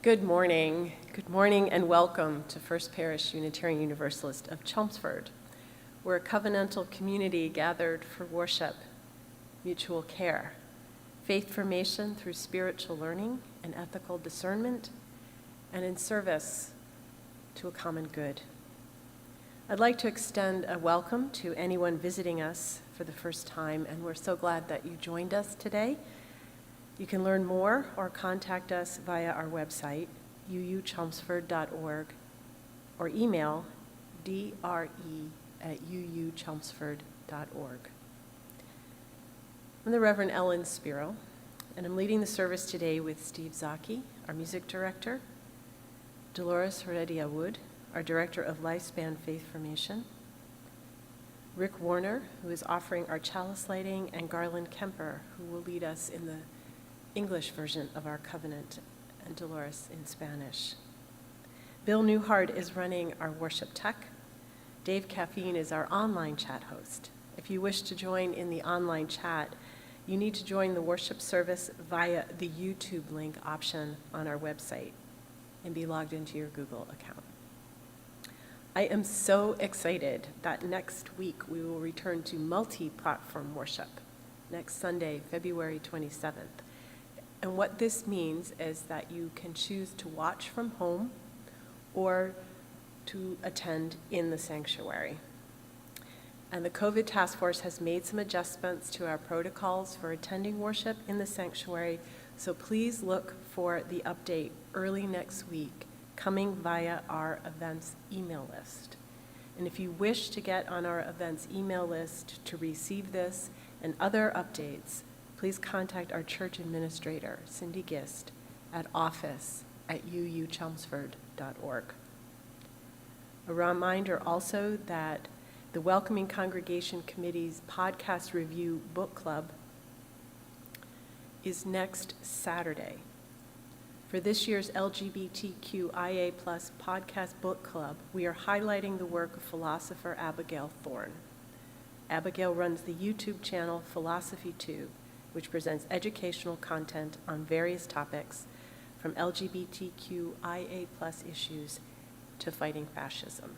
Good morning. Good morning and welcome to First Parish Unitarian Universalist of Chelmsford. We're a covenantal community gathered for worship, mutual care, faith formation through spiritual learning and ethical discernment, and in service to a common good. I'd like to extend a welcome to anyone visiting us for the first time, and we're so glad that you joined us today. You can learn more or contact us via our website, uuchelmsford.org, or email dre@uuchelmsford.org. I'm the Reverend Ellen Spiro, and I'm leading the service today with Steve Zaki, our music director, Dolores Heredia Wood, our director of Lifespan Faith Formation, Rick Warner, who is offering our chalice lighting, and Garland Kemper, who will lead us in the English version of our covenant, and Dolores in Spanish. Bill Newhart is running our worship tech. Dave Caffeine is our online chat host. If you wish to join in the online chat, you need to join the worship service via the YouTube link option on our website and be logged into your Google account. I am so excited that next week we will return to multi-platform worship next Sunday, February 27th. And what this means is that you can choose to watch from home or to attend in the sanctuary. And the COVID task force has made some adjustments to our protocols for attending worship in the sanctuary, so please look for the update early next week coming via our events email list. And if you wish to get on our events email list to receive this and other updates, please contact our church administrator, Cindy Gist, at office@uuchelmsford.org. A reminder also that the Welcoming Congregation Committee's podcast review book club is next Saturday. For this year's LGBTQIA+ podcast book club, we are highlighting the work of philosopher Abigail Thorne. Abigail runs the YouTube channel Philosophy Tube, which presents educational content on various topics from LGBTQIA+ issues to fighting fascism.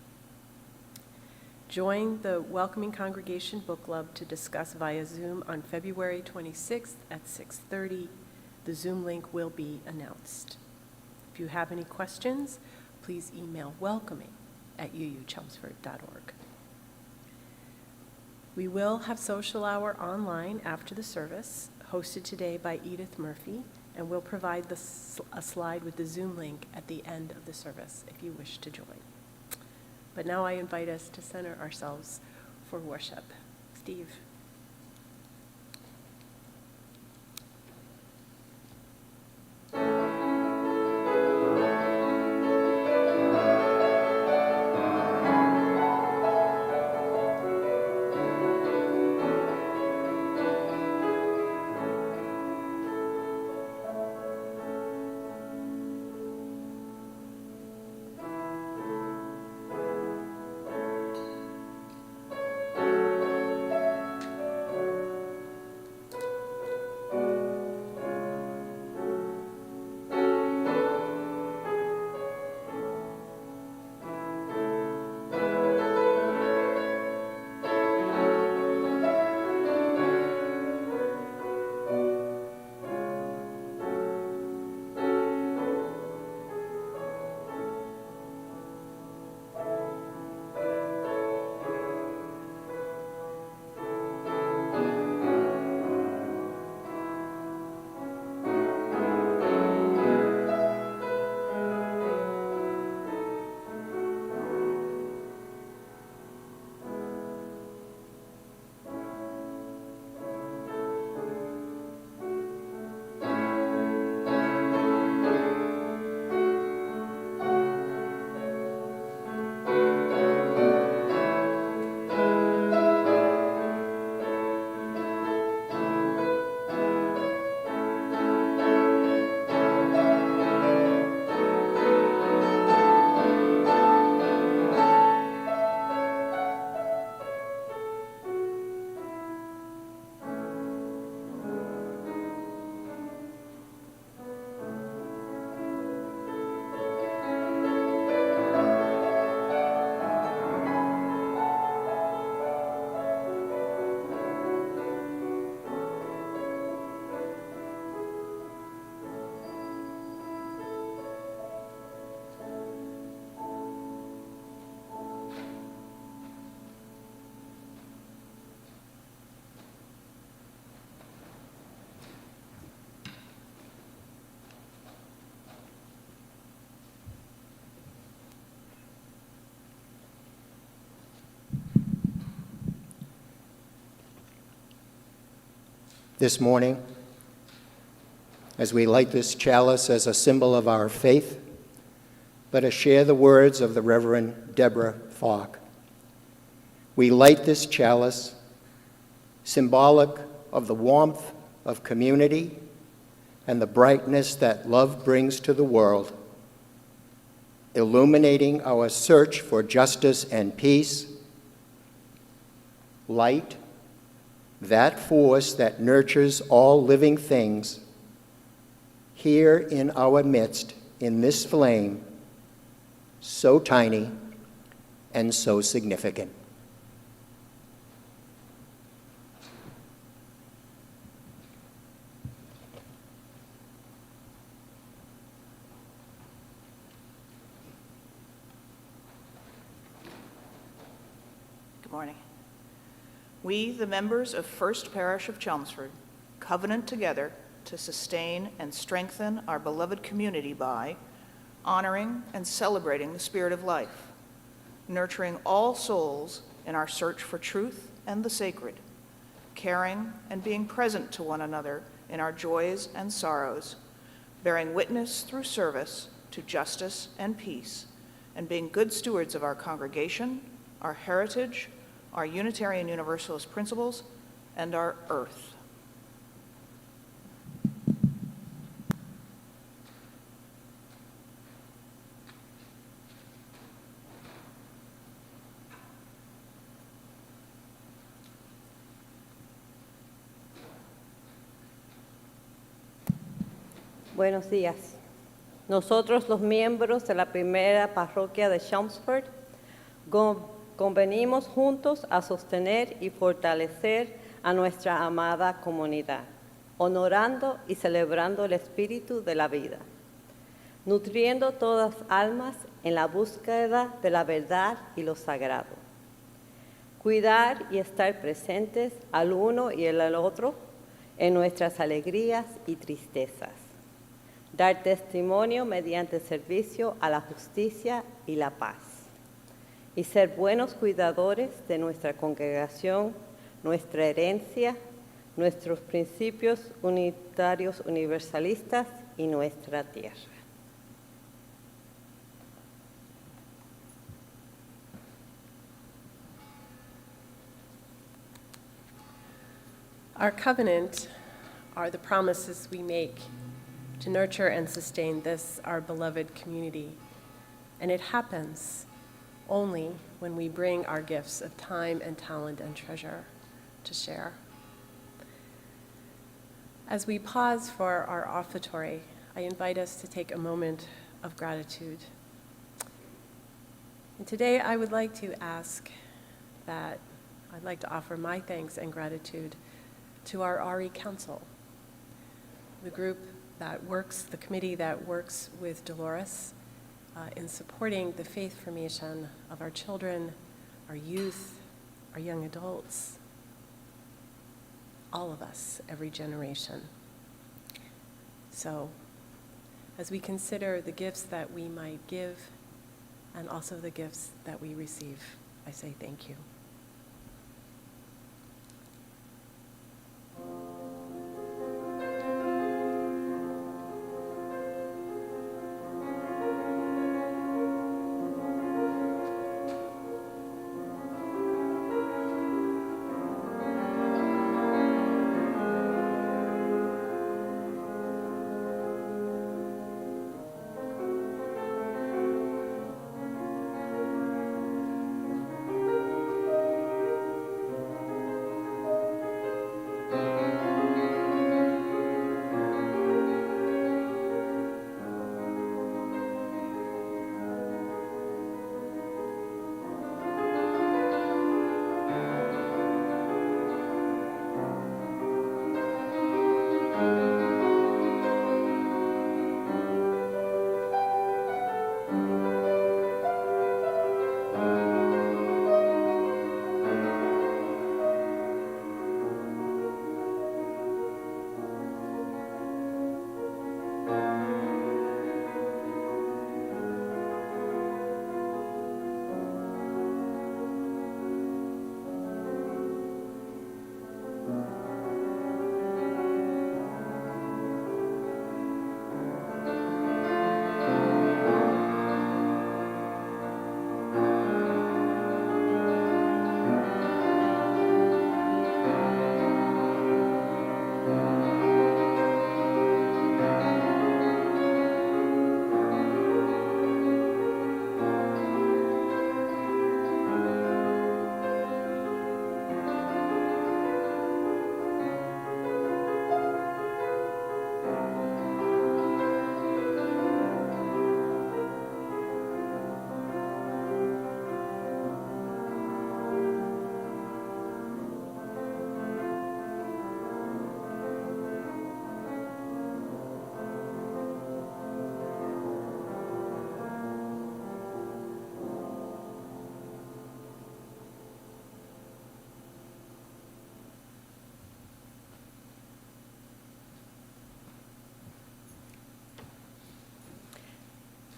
Join the Welcoming Congregation Book Club to discuss via Zoom on February 26th at 6:30. The Zoom link will be announced. If you have any questions, please email welcoming@uuchelmsford.org. We will have social hour online after the service, hosted today by Edith Murphy, and we'll provide a slide with the Zoom link at the end of the service if you wish to join. But now I invite us to center ourselves for worship. Steve. this morning, as we light this chalice as a symbol of our faith, let us share the words of the Reverend Deborah Falk. We light this chalice, symbolic of the warmth of community and the brightness that love brings to the world, illuminating our search for justice and peace. Light, that force that nurtures all living things, here in our midst, in this flame, so tiny and so significant. Good morning. We, the members of First Parish of Chelmsford, covenant together to sustain and strengthen our beloved community by honoring and celebrating the spirit of life, nurturing all souls in our search for truth and the sacred, caring and being present to one another in our joys and sorrows, bearing witness through service to justice and peace, and being good stewards of our congregation, our heritage, our Unitarian Universalist principles, and our earth. Buenos días. Nosotros, los miembros de la primera parroquia de Chelmsford, convenimos juntos a sostener y fortalecer a nuestra amada comunidad, honorando y celebrando el espíritu de la vida, nutriendo todas las almas en la búsqueda de la verdad y lo sagrado, cuidar y estar presentes al uno y al otro en nuestras alegrías y tristezas, dar testimonio mediante servicio a la justicia y la paz, y ser buenos cuidadores de nuestra congregación, nuestra herencia, nuestros principios unitarios universalistas y nuestra tierra. Our covenant are the promises we make to nurture and sustain this, our beloved community. And it happens only when we bring our gifts of time and talent and treasure to share. As we pause for our offertory, I invite us to take a moment of gratitude. And today I would like to ask that I'd like to offer my thanks and gratitude to our RE Council, the group that works, the committee that works with Dolores in supporting the faith formation of our children, our youth, our young adults, all of us, every generation. So, as we consider the gifts that we might give and also the gifts that we receive, I say thank you.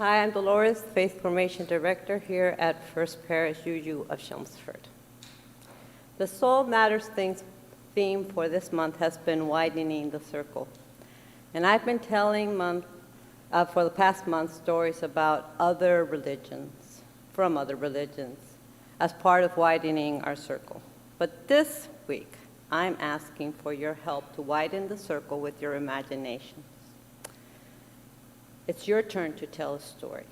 Hi, I'm Dolores, Faith Formation Director here at First Parish UU of Chelmsford. The Soul Matters Things theme for this month has been widening the circle. And I've been telling for the past month stories about other religions, from other religions, as part of widening our circle. But this week, I'm asking for your help to widen the circle with your imaginations. It's your turn to tell a story.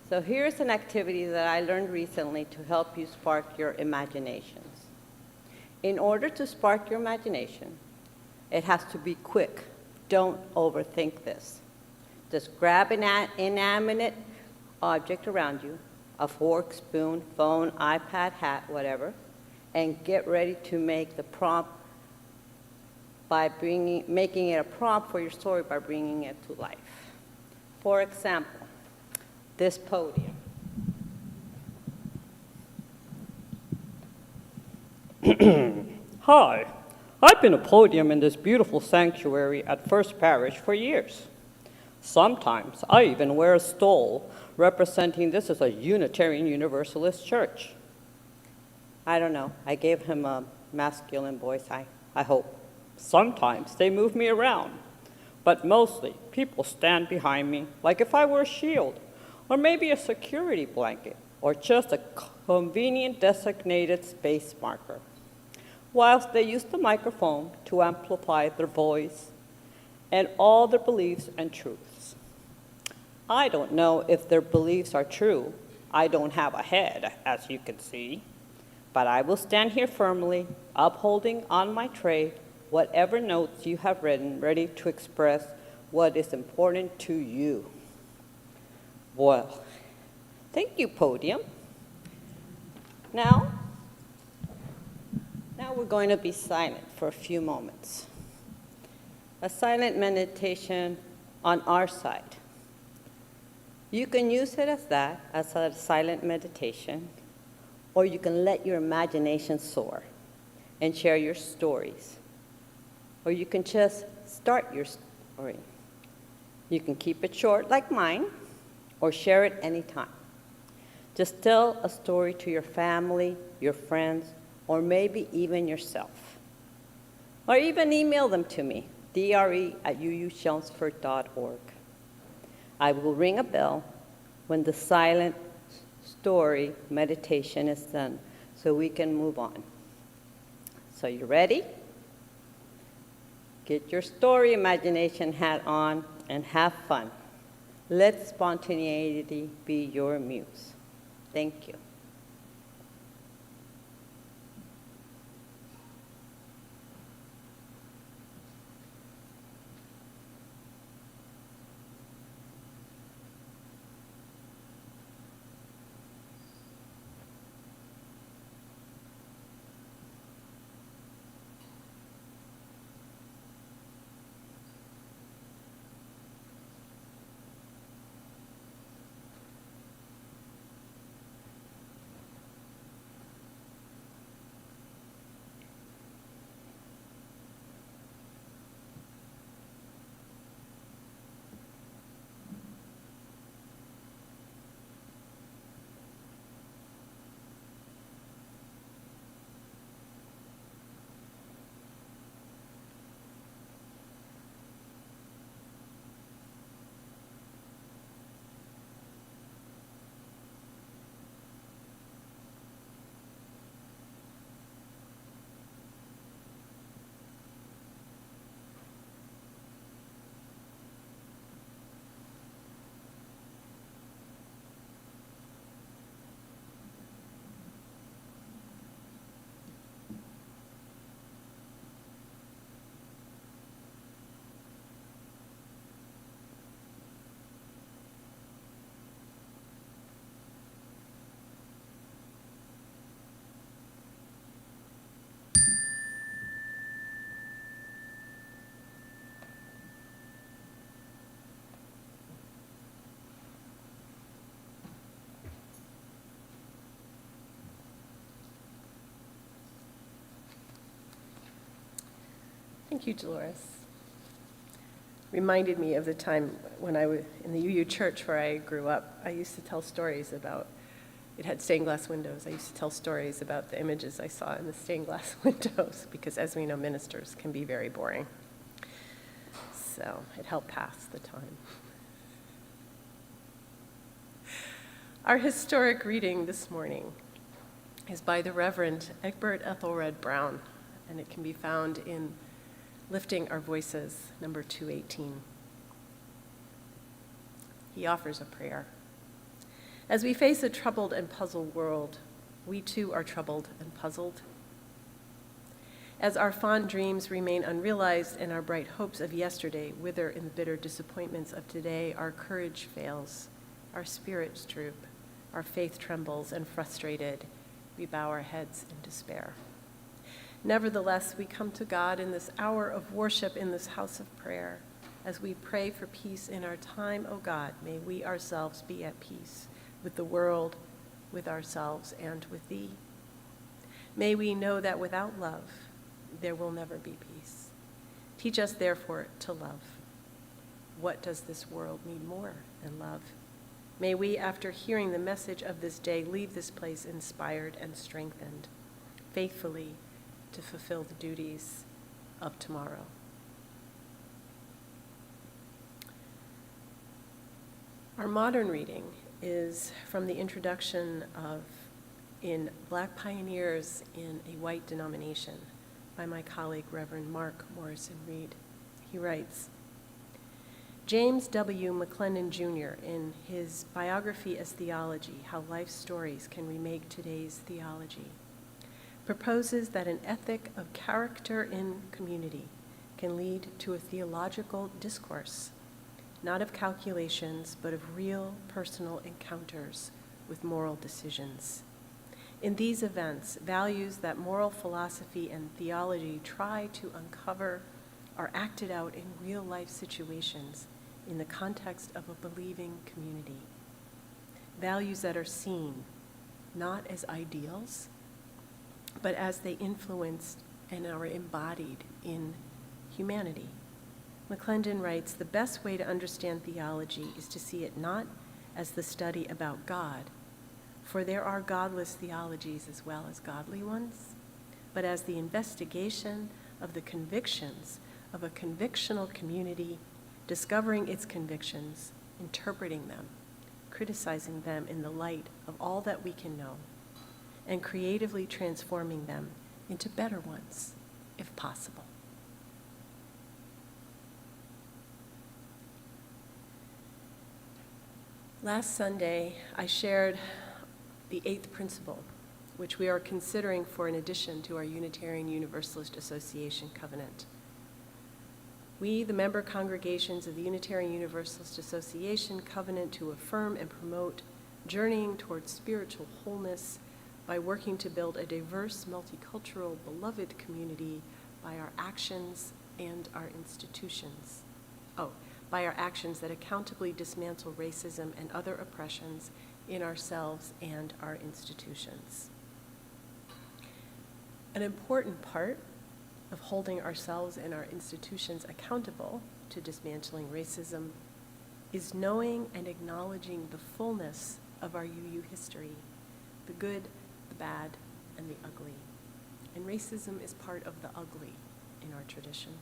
So here's an activity that I learned recently to help you spark your imaginations. In order to spark your imagination, it has to be quick. Don't overthink this. Just grab an inanimate object around you, a fork, spoon, phone, iPad, hat, whatever, and get ready to make the prompt by making it a prompt for your story by bringing it to life. For example, this podium. Hi, I've been a podium in this beautiful sanctuary at First Parish for years. Sometimes I even wear a stole representing this as a Unitarian Universalist church. I don't know. I gave him a masculine voice, I hope. Sometimes they move me around, but mostly people stand behind me like if I were a shield, or maybe a security blanket, or just a convenient designated space marker, whilst they use the microphone to amplify their voice and all their beliefs and truths. I don't know if their beliefs are true. I don't have a head, as you can see, but I will stand here firmly, upholding on my tray whatever notes you have written, ready to express what is important to you. Well, thank you, podium. Now we're going to be silent for a few moments. A silent meditation on our side. You can use it as that, as a silent meditation, or you can let your imagination soar and share your stories. Or you can just start your story. You can keep it short like mine, or share it anytime. Just tell a story to your family, your friends, or maybe even yourself. Or even email them to me, dre@uuchelmsford.org. I will ring a bell when the silent story meditation is done so we can move on. So you ready? Get your story imagination hat on and have fun. Let spontaneity be your muse. Thank you. Thank you, Dolores. reminded me of the time when I was in the UU church where I grew up. I used to tell stories about, it had stained glass windows. I used to tell stories about the images I saw in the stained glass windows because, as we know, ministers can be very boring. So it helped pass the time. Our historic reading this morning is by the Reverend Egbert Ethelred Brown, and it can be found in Lifting Our Voices, number 218. He offers a prayer. As we face a troubled and puzzled world, we too are troubled and puzzled. As our fond dreams remain unrealized and our bright hopes of yesterday wither in the bitter disappointments of today, our courage fails, our spirits droop, our faith trembles, and frustrated, we bow our heads in despair. Nevertheless, we come to God in this hour of worship in this house of prayer. As we pray for peace in our time, O God, may we ourselves be at peace with the world, with ourselves, and with Thee. May we know that without love, there will never be peace. Teach us, therefore, to love. What does this world need more than love? May we, after hearing the message of this day, leave this place inspired and strengthened, faithfully to fulfill the duties of tomorrow. Our modern reading is from the introduction of In Black Pioneers in a White Denomination by my colleague, Reverend Mark Morrison Reed. He writes, James W. McClendon, Jr., in his biography as Theology, How Life's Stories Can Remake Today's Theology, proposes that an ethic of character in community can lead to a theological discourse, not of calculations, but of real personal encounters with moral decisions. In these events, values that moral philosophy and theology try to uncover are acted out in real-life situations in the context of a believing community. Values that are seen not as ideals, but as they influenced and are embodied in humanity. McClendon writes, the best way to understand theology is to see it not as the study about God, for there are godless theologies as well as godly ones, but as the investigation of the convictions of a convictional community, discovering its convictions, interpreting them, criticizing them in the light of all that we can know, and creatively transforming them into better ones, if possible. Last Sunday, I shared the 8th principle, which we are considering for an addition to our Unitarian Universalist Association covenant. We, the member congregations of the Unitarian Universalist Association, covenant to affirm and promote journeying towards spiritual wholeness by working to build a diverse, multicultural, beloved community by our actions and our institutions. By our actions that accountably dismantle racism and other oppressions in ourselves and our institutions. An important part of holding ourselves and our institutions accountable to dismantling racism is knowing and acknowledging the fullness of our UU history, the good, the bad, and the ugly. And racism is part of the ugly in our tradition.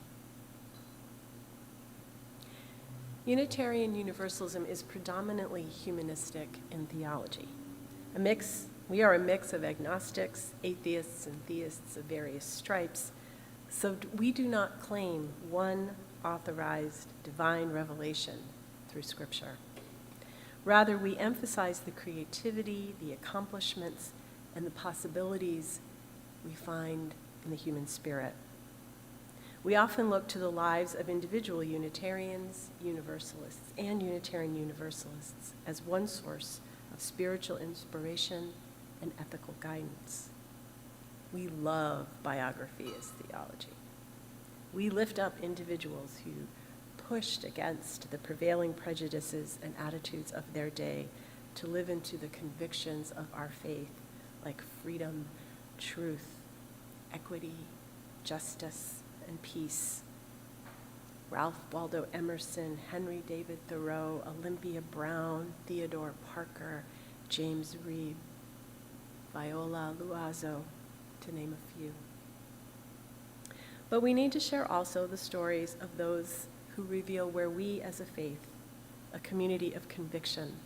Unitarian Universalism is predominantly humanistic in theology. We are a mix of agnostics, atheists, and theists of various stripes, so we do not claim one authorized divine revelation through Scripture. Rather, we emphasize the creativity, the accomplishments, and the possibilities we find in the human spirit. We often look to the lives of individual Unitarians, Universalists, and Unitarian Universalists as one source of spiritual inspiration and ethical guidance. We love biography as theology. We lift up individuals who pushed against the prevailing prejudices and attitudes of their day to live into the convictions of our faith, like freedom, truth, equity, justice, and peace. Ralph Waldo Emerson, Henry David Thoreau, Olympia Brown, Theodore Parker, James Reed, Viola Loazo, to name a few. But we need to share also the stories of those who reveal where we as a faith, a community of conviction,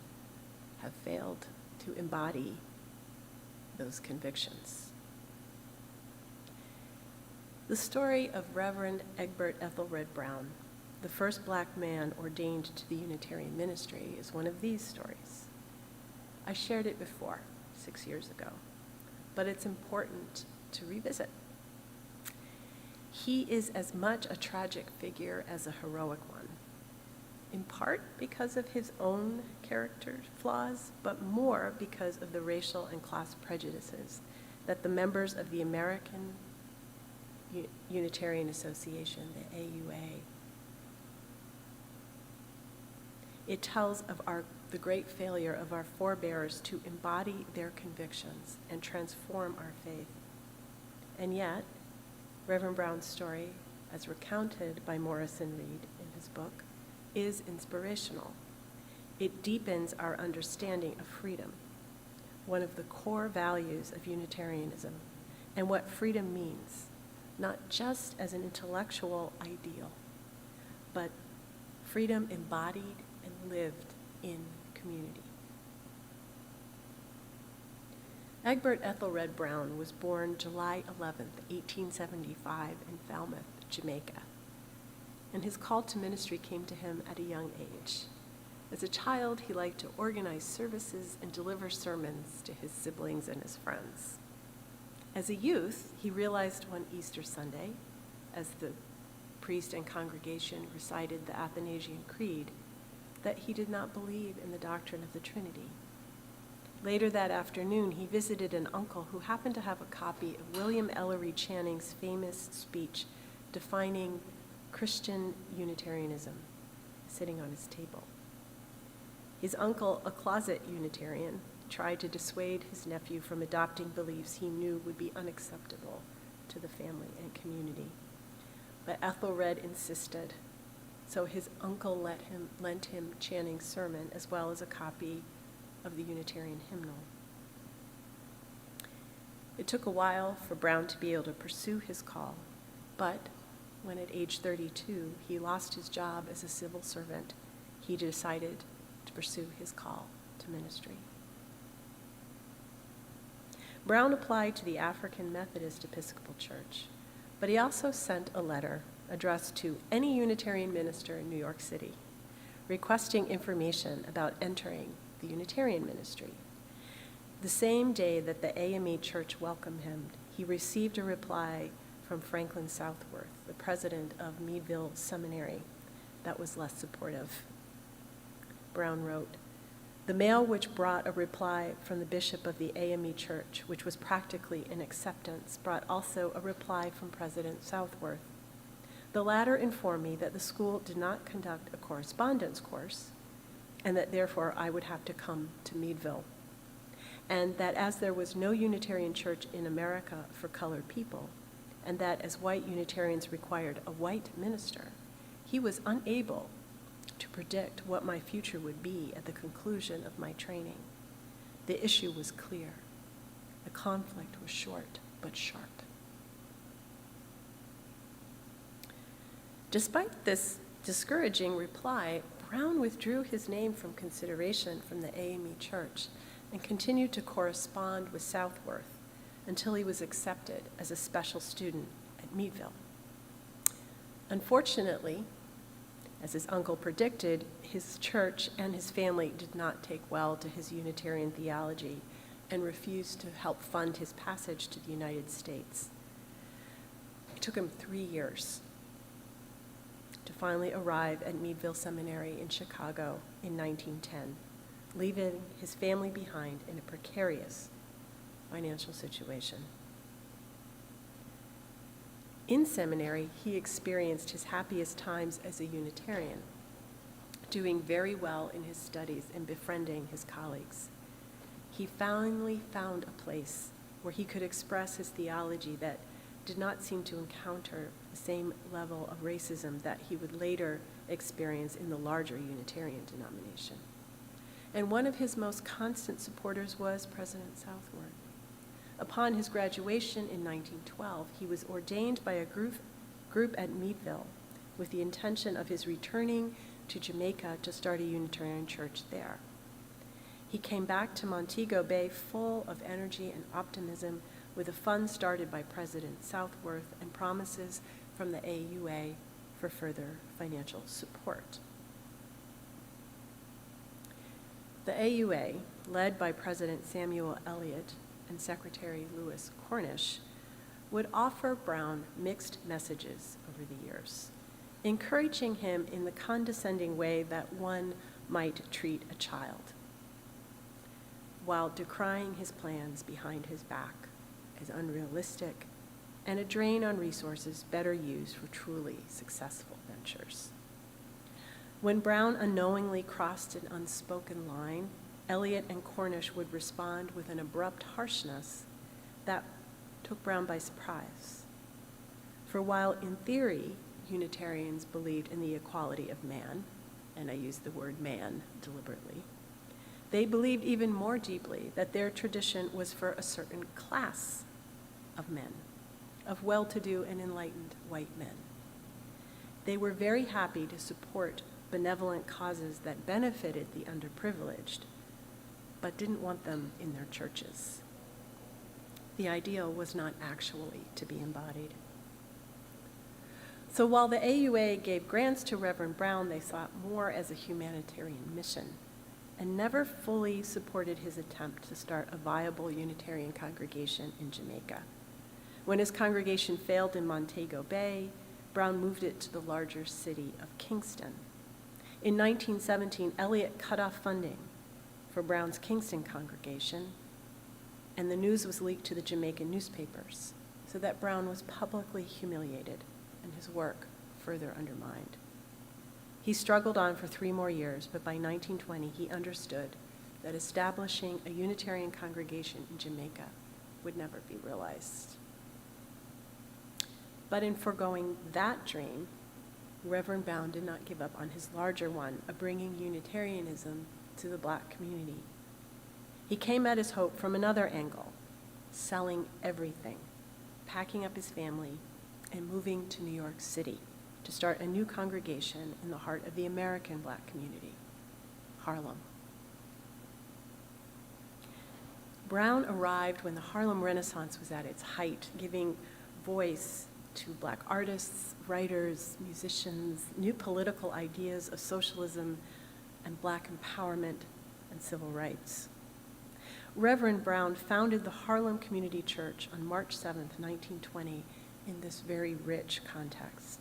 have failed to embody those convictions. The story of Reverend Egbert Ethelred Brown, the first black man ordained to the Unitarian ministry, is one of these stories. I shared it before, 6 years ago, but it's important to revisit. He is as much a tragic figure as a heroic one, in part because of his own character flaws, but more because of the racial and class prejudices that the members of the American Unitarian Association, the AUA, it tells of the great failure of our forebears to embody their convictions and transform our faith. And yet, Reverend Brown's story, as recounted by Morrison Reed in his book, is inspirational. It deepens our understanding of freedom, one of the core values of Unitarianism, and what freedom means, not just as an intellectual ideal, but freedom embodied and lived in community. Egbert Ethelred Brown was born July 11th, 1875 in Falmouth, Jamaica, and his call to ministry came to him at a young age. As a child, he liked to organize services and deliver sermons to his siblings and his friends. As a youth, he realized one Easter Sunday, as the priest and congregation recited the Athanasian Creed, that he did not believe in the doctrine of the Trinity. Later that afternoon, he visited an uncle who happened to have a copy of William Ellery Channing's famous speech defining Christian Unitarianism sitting on his table. His uncle, a closet Unitarian, tried to dissuade his nephew from adopting beliefs he knew would be unacceptable to the family and community. But Ethelred insisted, so his uncle lent him Channing's sermon as well as a copy of the Unitarian hymnal. It took a while for Brown to be able to pursue his call, but when at age 32 he lost his job as a civil servant, he decided to pursue his call to ministry. Brown applied to the African Methodist Episcopal Church, but he also sent a letter addressed to any Unitarian minister in New York City, requesting information about entering the Unitarian ministry. The same day that the AME Church welcomed him, he received a reply from Franklin Southworth, the president of Meadville Seminary, that was less supportive. Brown wrote, "The mail which brought a reply from the bishop of the AME Church, which was practically an acceptance, brought also a reply from President Southworth. The latter informed me that the school did not conduct a correspondence course, and that therefore I would have to come to Meadville, and that as there was no Unitarian church in America for colored people, and that as white Unitarians required a white minister, he was unable to predict what my future would be at the conclusion of my training. The issue was clear. The conflict was short but sharp." Despite this discouraging reply, Brown withdrew his name from consideration from the AME Church and continued to correspond with Southworth until he was accepted as a special student at Meadville. Unfortunately, as his uncle predicted, his church and his family did not take well to his Unitarian theology and refused to help fund his passage to the United States. It took him 3 years to finally arrive at Meadville Seminary in Chicago in 1910, leaving his family behind in a precarious financial situation. In seminary, he experienced his happiest times as a Unitarian, doing very well in his studies and befriending his colleagues. He finally found a place where he could express his theology that did not seem to encounter the same level of racism that he would later experience in the larger Unitarian denomination. And one of his most constant supporters was President Southward. Upon his graduation in 1912, he was ordained by a group at Meadville with the intention of his returning to Jamaica to start a Unitarian church there. He came back to Montego Bay full of energy and optimism with a fund started by President Southworth and promises from the AUA for further financial support. The AUA, led by President Samuel Eliot and Secretary Lewis Cornish, would offer Brown mixed messages over the years, encouraging him in the condescending way that one might treat a child, while decrying his plans behind his back as unrealistic and a drain on resources better used for truly successful ventures. When Brown unknowingly crossed an unspoken line, Eliot and Cornish would respond with an abrupt harshness that took Brown by surprise. For while in theory, Unitarians believed in the equality of man, and I use the word man deliberately, they believed even more deeply that their tradition was for a certain class of men, of well-to-do and enlightened white men. They were very happy to support benevolent causes that benefited the underprivileged, but didn't want them in their churches. The ideal was not actually to be embodied. So while the AUA gave grants to Reverend Brown, they saw it more as a humanitarian mission and never fully supported his attempt to start a viable Unitarian congregation in Jamaica. When his congregation failed in Montego Bay, Brown moved it to the larger city of Kingston. In 1917, Eliot cut off funding for Brown's Kingston congregation, and the news was leaked to the Jamaican newspapers, so that Brown was publicly humiliated and his work further undermined. He struggled on for 3 more years, but by 1920 he understood that establishing a Unitarian congregation in Jamaica would never be realized. But in foregoing that dream, Reverend Brown did not give up on his larger one of bringing Unitarianism to the Black community. He came at his hope from another angle, selling everything, packing up his family, and moving to New York City to start a new congregation in the heart of the American Black community, Harlem. Brown arrived when the Harlem Renaissance was at its height, giving voice to Black artists, writers, musicians, new political ideas of socialism and Black empowerment and civil rights. Reverend Brown founded the Harlem Community Church on March 7th, 1920, in this very rich context.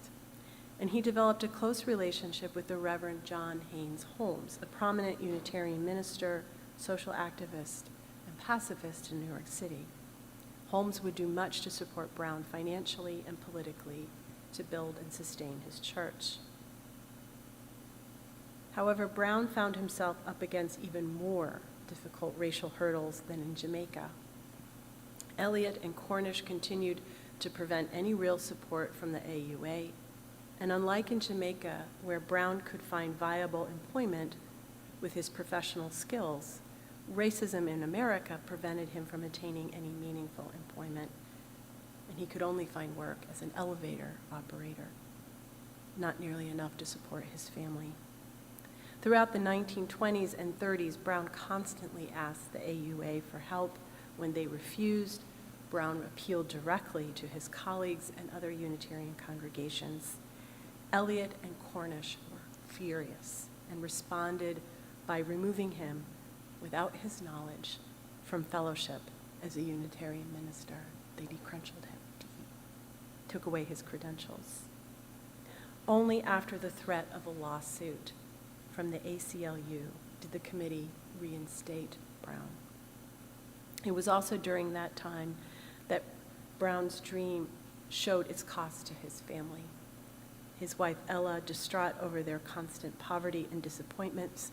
And he developed a close relationship with the Reverend John Haynes Holmes, a prominent Unitarian minister, social activist, and pacifist in New York City. Holmes would do much to support Brown financially and politically to build and sustain his church. However, Brown found himself up against even more difficult racial hurdles than in Jamaica. Eliot and Cornish continued to prevent any real support from the AUA, and unlike in Jamaica, where Brown could find viable employment with his professional skills, racism in America prevented him from attaining any meaningful employment, and he could only find work as an elevator operator, not nearly enough to support his family. Throughout the 1920s and 30s, Brown constantly asked the AUA for help. When they refused, Brown appealed directly to his colleagues and other Unitarian congregations. Eliot and Cornish were furious and responded by removing him without his knowledge from fellowship as a Unitarian minister. They decredentialed him, took away his credentials. Only after the threat of a lawsuit from the ACLU did the committee reinstate Brown. It was also during that time that Brown's dream showed its cost to his family. His wife Ella, distraught over their constant poverty and disappointments,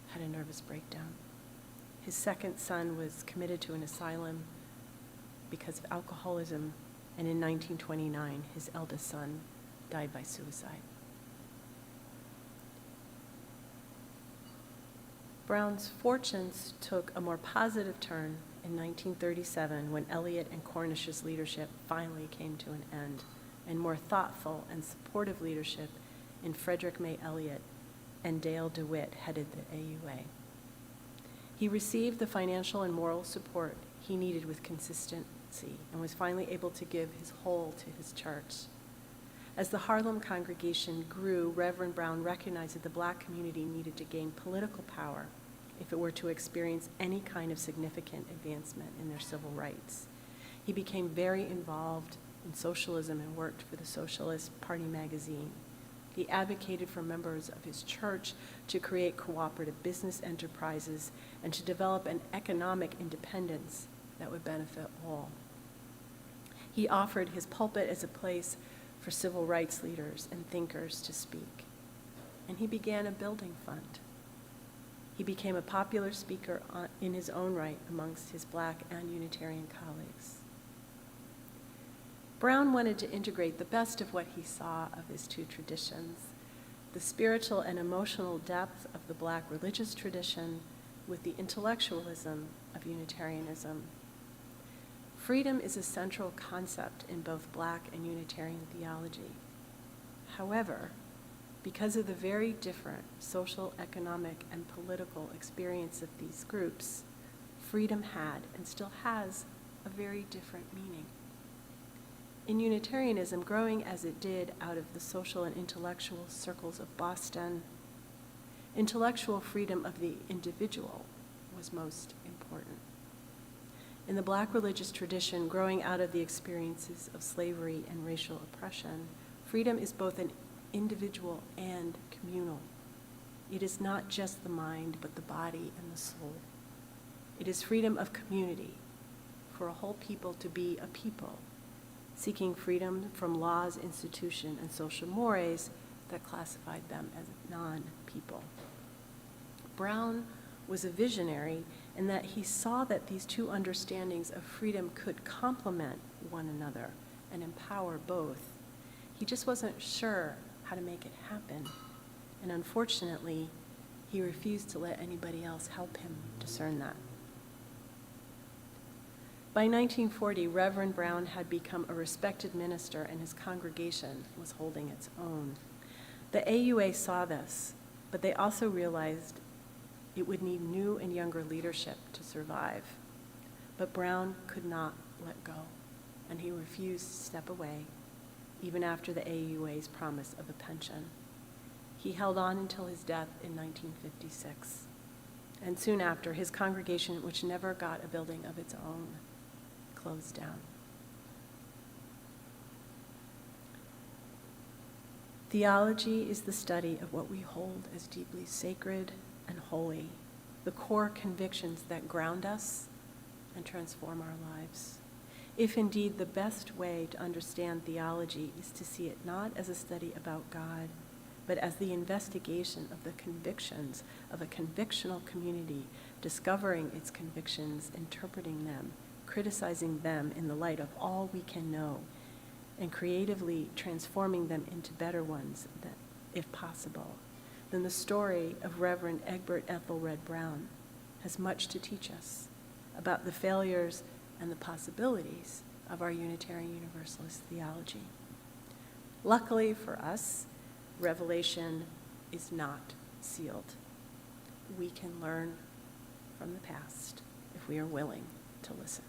had a nervous breakdown. His second son was committed to an asylum because of alcoholism and in 1929, his eldest son died by suicide. Brown's fortunes took a more positive turn in 1937 when Eliot and Cornish's leadership finally came to an end, and more thoughtful and supportive leadership in Frederick May Eliot and Dale DeWitt headed the AUA. He received the financial and moral support he needed with consistency and was finally able to give his whole to his church. As the Harlem congregation grew, Reverend Brown recognized that the Black community needed to gain political power if it were to experience any kind of significant advancement in their civil rights. He became very involved in socialism and worked for the Socialist Party magazine. He advocated for members of his church to create cooperative business enterprises and to develop an economic independence that would benefit all. He offered his pulpit as a place for civil rights leaders and thinkers to speak. And he began a building fund. He became a popular speaker in his own right amongst his Black and Unitarian colleagues. Brown wanted to integrate the best of what he saw of his two traditions, the spiritual and emotional depth of the Black religious tradition with the intellectualism of Unitarianism. Freedom is a central concept in both Black and Unitarian theology. However, because of the very different social, economic, and political experience of these groups, freedom had and still has a very different meaning. In Unitarianism, growing as it did out of the social and intellectual circles of Boston, intellectual freedom of the individual was most important. In the Black religious tradition, growing out of the experiences of slavery and racial oppression, freedom is both an individual and communal. It is not just the mind, but the body and the soul. It is freedom of community, for a whole people to be a people, seeking freedom from laws, institution, and social mores that classified them as non-people. Brown was a visionary in that he saw that these two understandings of freedom could complement one another and empower both. He just wasn't sure how to make it happen, and unfortunately, he refused to let anybody else help him discern that. By 1940, Reverend Brown had become a respected minister and his congregation was holding its own. The AUA saw this, but they also realized it would need new and younger leadership to survive. But Brown could not let go, and he refused to step away, even after the AUA's promise of a pension. He held on until his death in 1956. And soon after, his congregation, which never got a building of its own, closed down. Theology is the study of what we hold as deeply sacred and holy, the core convictions that ground us and transform our lives. If indeed the best way to understand theology is to see it not as a study about God, but as the investigation of the convictions of a convictional community, discovering its convictions, interpreting them, criticizing them in the light of all we can know, and creatively transforming them into better ones, that, if possible, then the story of Reverend Egbert Ethelred Brown has much to teach us about the failures and the possibilities of our Unitarian Universalist theology. Luckily for us, Revelation is not sealed. We can learn from the past if we are willing to listen.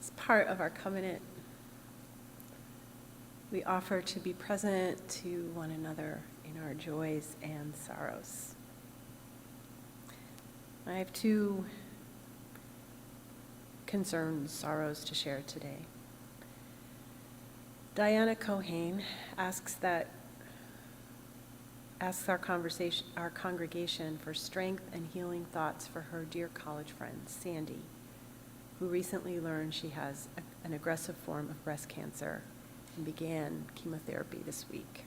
As part of our covenant, we offer to be present to one another in our joys and sorrows. I have two concerns, sorrows to share today. Diana Cohane asks our congregation for strength and healing thoughts for her dear college friend, Sandy, who recently learned she has an aggressive form of breast cancer and began chemotherapy this week.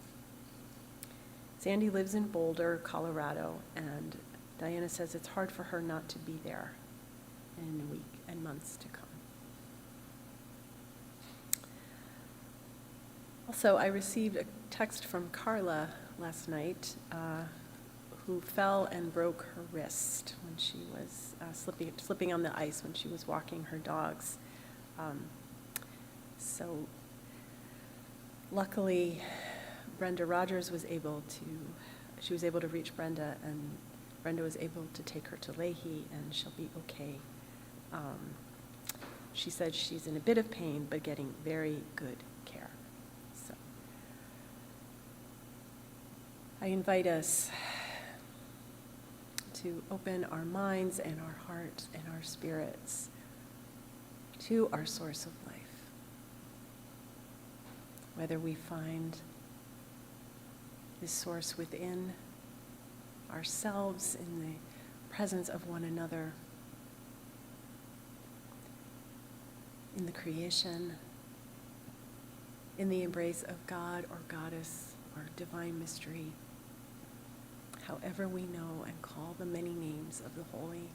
Sandy lives in Boulder, Colorado, and Diana says it's hard for her not to be there in a week and months to come. Also, I received a text from Carla last night, who fell and broke her wrist when she was slipping on the ice when she was walking her dogs. So luckily, Brenda Rogers was able to reach Brenda, and Brenda was able to take her to Leahy, and she'll be okay. She said she's in a bit of pain, but getting very good care. So I invite us to open our minds and our hearts and our spirits to our source of life. Whether we find this source within ourselves, in the presence of one another, in the creation, in the embrace of God or Goddess or divine mystery, however we know and call the many names of the holy.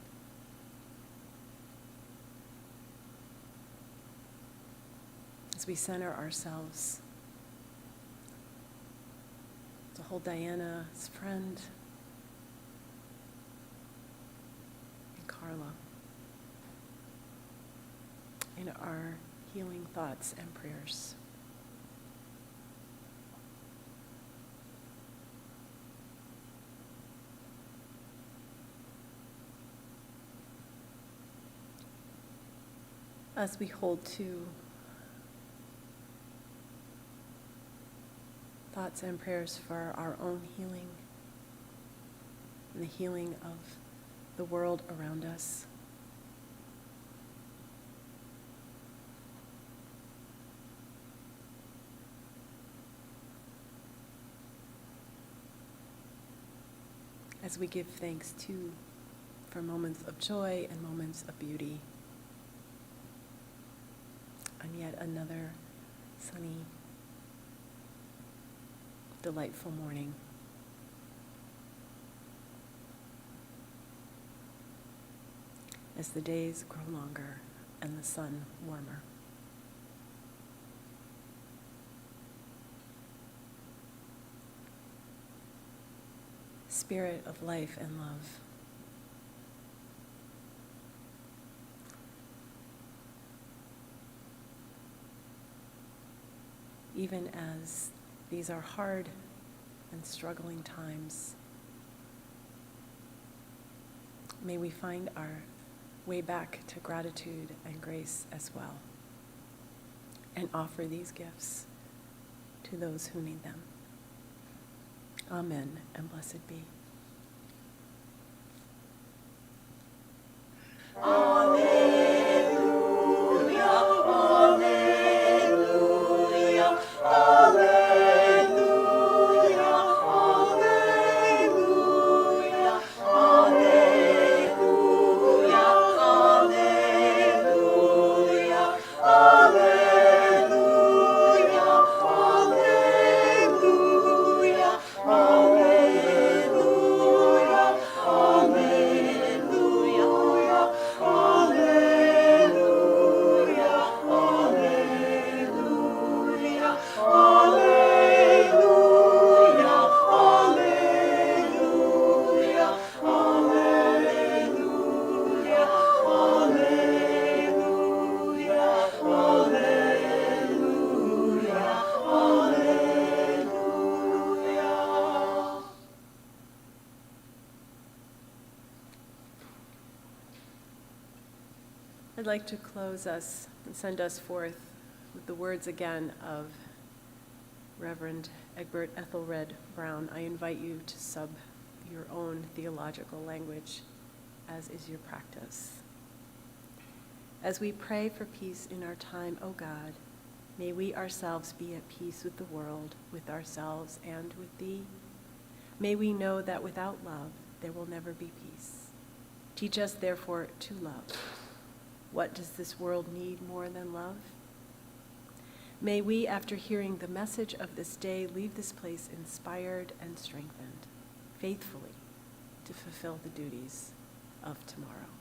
As we center ourselves to hold Diana's friend and Carla in our healing thoughts and prayers. As we hold to thoughts and prayers for our own healing and the healing of the world around us, as we give thanks for moments of joy and moments of beauty on yet another sunny, delightful morning. As the days grow longer and the sun warmer. Spirit of life and love, even as these are hard and struggling times, may we find our way back to gratitude and grace as well, and offer these gifts to those who need them. Amen, and blessed be. I'd like to close us and send us forth with the words again of Reverend Egbert Ethelred Brown. I invite you to sub your own theological language, as is your practice. As we pray for peace in our time, O God, may we ourselves be at peace with the world, with ourselves, and with Thee. May we know that without love, there will never be peace. Teach us, therefore, to love. What does this world need more than love? May we, after hearing the message of this day, leave this place inspired and strengthened, faithfully to fulfill the duties of tomorrow.